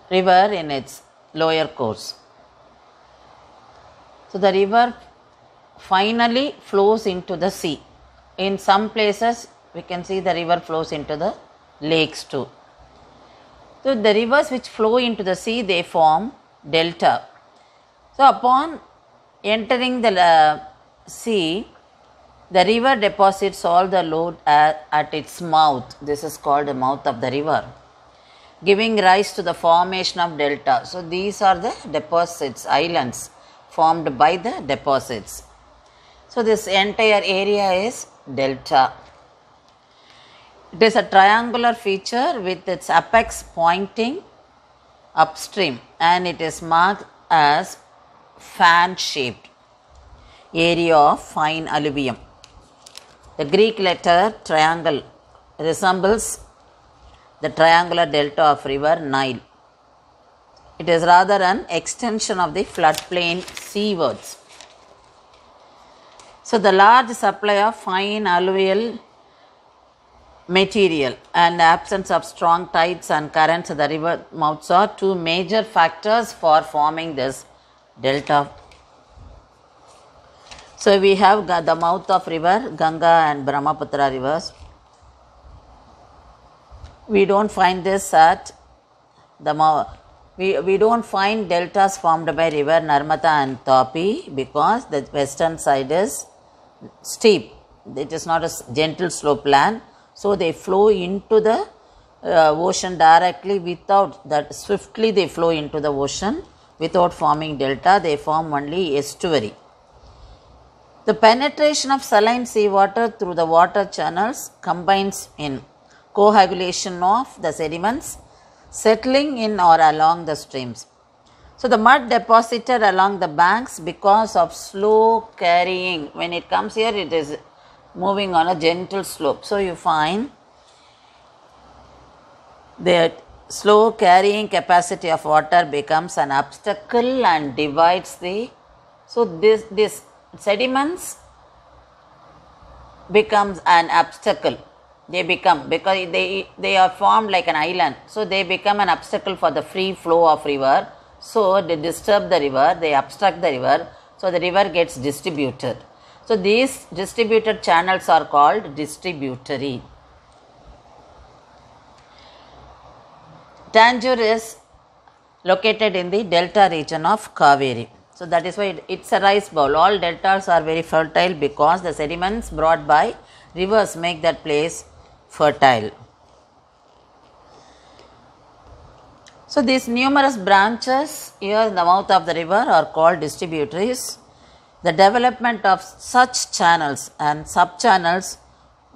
river in its lower course. So the river finally flows into the sea. In some places we can see the river flows into the lakes too. So the rivers which flow into the sea, they form delta. So upon entering the sea, the river deposits all the load at its mouth. This is called the mouth of the river, giving rise to the formation of delta. So these are the deposits, islands formed by the deposits. So this entire area is delta. It is a triangular feature with its apex pointing upstream, and it is marked as fan shaped area of fine alluvium. The Greek letter triangle resembles the triangular delta of river Nile. It is rather an extension of the floodplain seawards. So the large supply of fine alluvial material and absence of strong tides and currents at the river mouths are two major factors for forming this delta. So we have the mouth of river Ganga and Brahmaputra rivers. We don't find this at the mouth. We don't find deltas formed by river Narmada and Tapi because the western side is steep. It is not a gentle slope land. So they flow into the ocean directly without that, swiftly they flow into the ocean without forming delta. They form only estuary. The penetration of saline seawater through the water channels combines in coagulation of the sediments settling in or along the streams. So the mud deposited along the banks because of slow carrying. When it comes here, it is moving on a gentle slope. So you find the slow carrying capacity of water becomes an obstacle and divides the. So this sediments becomes an obstacle. They become, because they are formed like an island. So they become an obstacle for the free flow of river. So they disturb the river, they obstruct the river. So the river gets distributed. So these distributed channels are called distributary. Tanjore is located in the delta region of Kaveri. So that is why it's a rice bowl. All deltas are very fertile because the sediments brought by rivers make that place fertile. So these numerous branches here in the mouth of the river are called distributaries. The development of such channels and sub-channels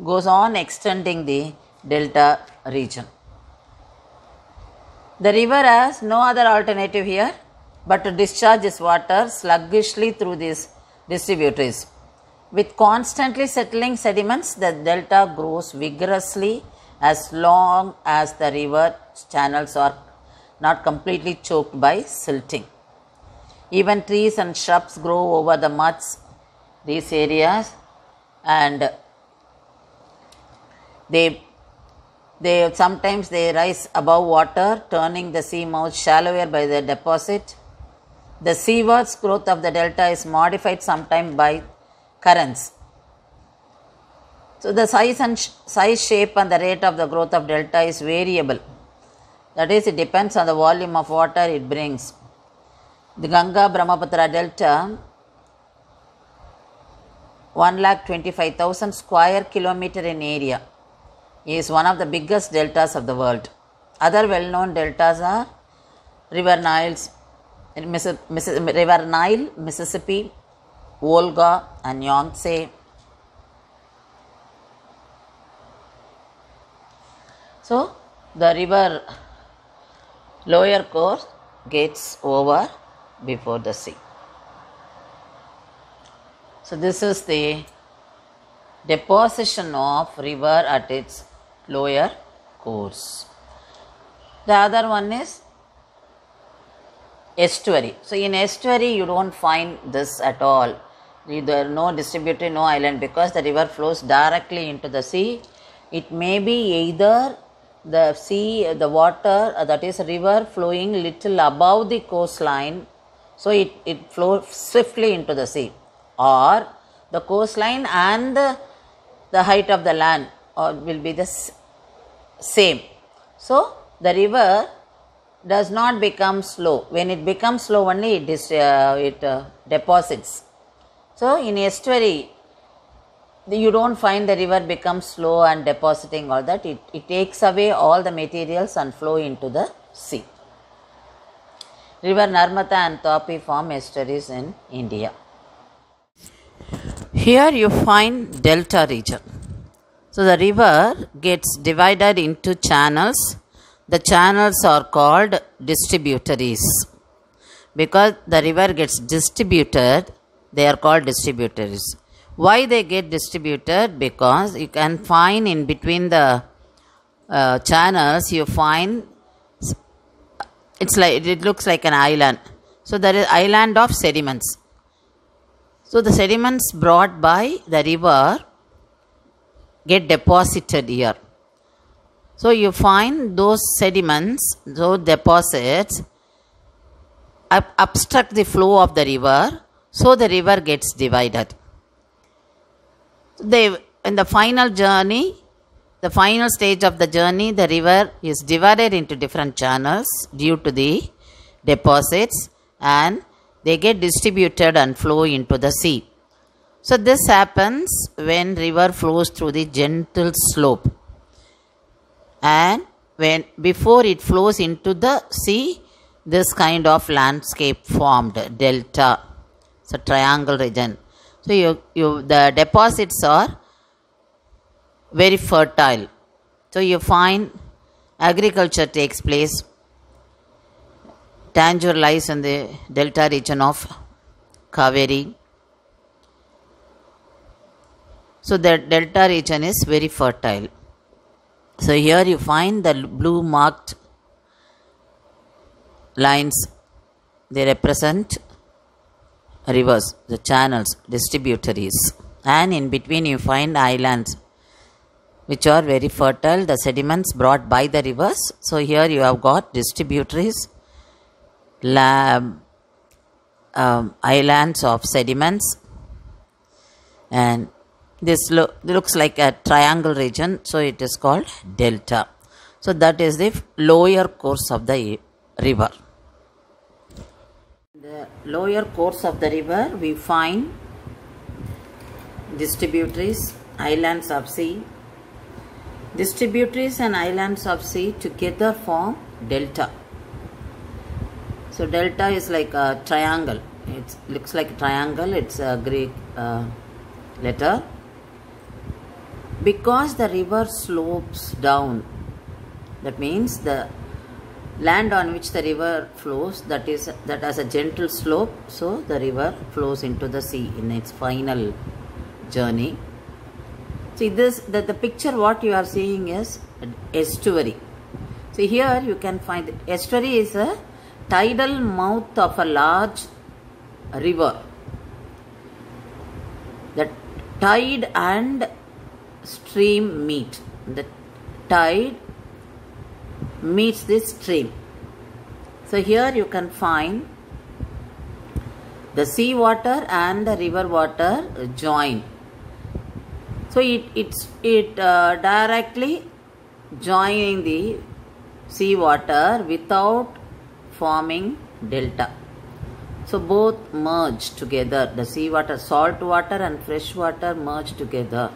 goes on extending the delta region. The river has no other alternative here but to discharge its water sluggishly through these distributaries. With constantly settling sediments, the delta grows vigorously as long as the river channels are not completely choked by silting. Even trees and shrubs grow over the muds, these areas, and they sometimes they rise above water, turning the sea mouth shallower by the deposit. The seawards growth of the delta is modified sometimes by currents. So the size, shape and the rate of the growth of delta is variable. That is, it depends on the volume of water it brings. The Ganga Brahmaputra delta, 1,25,000 square kilometer in area, is one of the biggest deltas of the world. Other well-known deltas are River Nile, Mississippi, Volga and Yangtze. So the river lower course gets over before the sea. So this is the deposition of river at its lower course. The other one is estuary. So in estuary you don't find this at all. There no distributary, no island, because the river flows directly into the sea. It may be either the sea, the water, that is river flowing little above the coastline, so it flows swiftly into the sea, or the coastline and the height of the land will be the same. So the river does not become slow. When it becomes slow only it deposits. So in estuary, you don't find the river becomes slow and depositing all that. It takes away all the materials and flow into the sea. River Narmada and Tapi form estuaries in India. Here you find delta region. So the river gets divided into channels. The channels are called distributaries. Because the river gets distributed, they are called distributaries. Why they get distributed? Because you can find in between the channels, you find it looks like an island. So there is island of sediments. So the sediments brought by the river get deposited here. So you find those sediments, those deposits obstruct the flow of the river, so the river gets divided. In the final journey, the final stage of the journey, the river is divided into different channels due to the deposits, and they get distributed and flow into the sea. So this happens when river flows through the gentle slope, and before it flows into the sea, this kind of landscape formed, delta. It's a triangle region. So the deposits are very fertile. So you find agriculture takes place. Tanjore lies in the delta region of Kaveri. So the delta region is very fertile. So here you find the blue marked lines. They represent rivers, the channels, distributaries. And in between you find islands, which are very fertile, the sediments brought by the rivers. So here you have got distributaries, islands of sediments, and this looks like a triangle region, so it is called delta. So that is the lower course of the river. The lower course of the river, we find distributaries, islands of sea. Distributaries and islands of sea together form delta. So delta is like a triangle. It looks like a triangle. It's a Greek letter. Because the river slopes down, that means the land on which the river flows, that has a gentle slope, so the river flows into the sea in its final journey. See this, the picture what you are seeing is estuary. So here you can find estuary is a tidal mouth of a large river. The tide and stream meet. The tide meets this stream. So here you can find the sea water and the river water join. So it directly joining the sea water without forming delta. So both merge together. The sea water, salt water and fresh water merge together.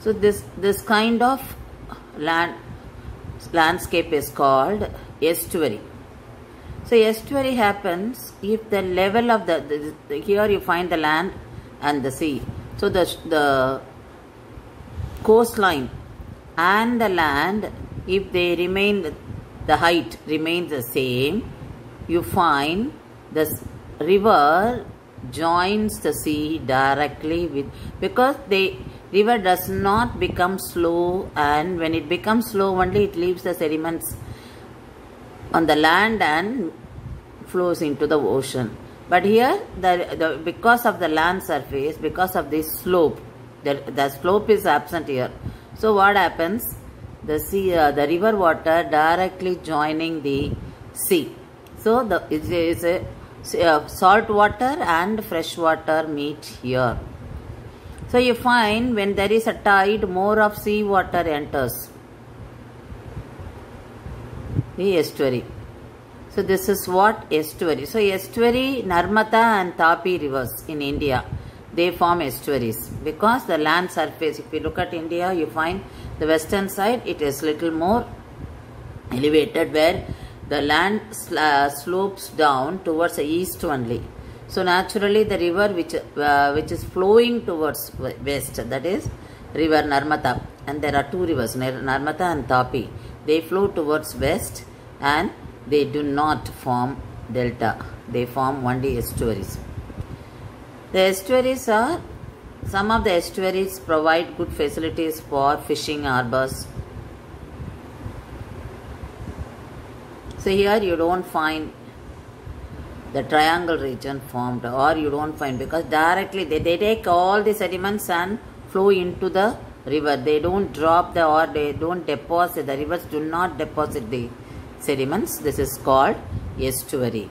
So this kind of landscape is called estuary. So estuary happens if the level of the here you find the land and the sea. So the coastline and the land, if they remain, the height remains the same, you find the river joins the sea directly with, because the river does not become slow, and when it becomes slow only it leaves the sediments on the land and flows into the ocean. But here because of the land surface, because of this slope, the slope is absent here. So what happens? the sea, the river water directly joining the sea. So it is a salt water and fresh water meet here. So you find when there is a tide, more of sea water enters the estuary. So this is what estuary. So estuary, Narmada and Tapi rivers in India, they form estuaries because the land surface, if you look at India, you find the western side, it is little more elevated where the land slopes down towards the east only. So naturally the river which is flowing towards west, that is river Narmada, and there are two rivers, Narmada and Tapi. They flow towards west and they do not form delta. They form only estuaries. The estuaries are, some of the estuaries provide good facilities for fishing harbors. So here you don't find the triangle region formed, or you don't find, because directly they take all the sediments and flow into the river. They don't drop or they don't deposit. The rivers do not deposit the sediments. This is called estuary.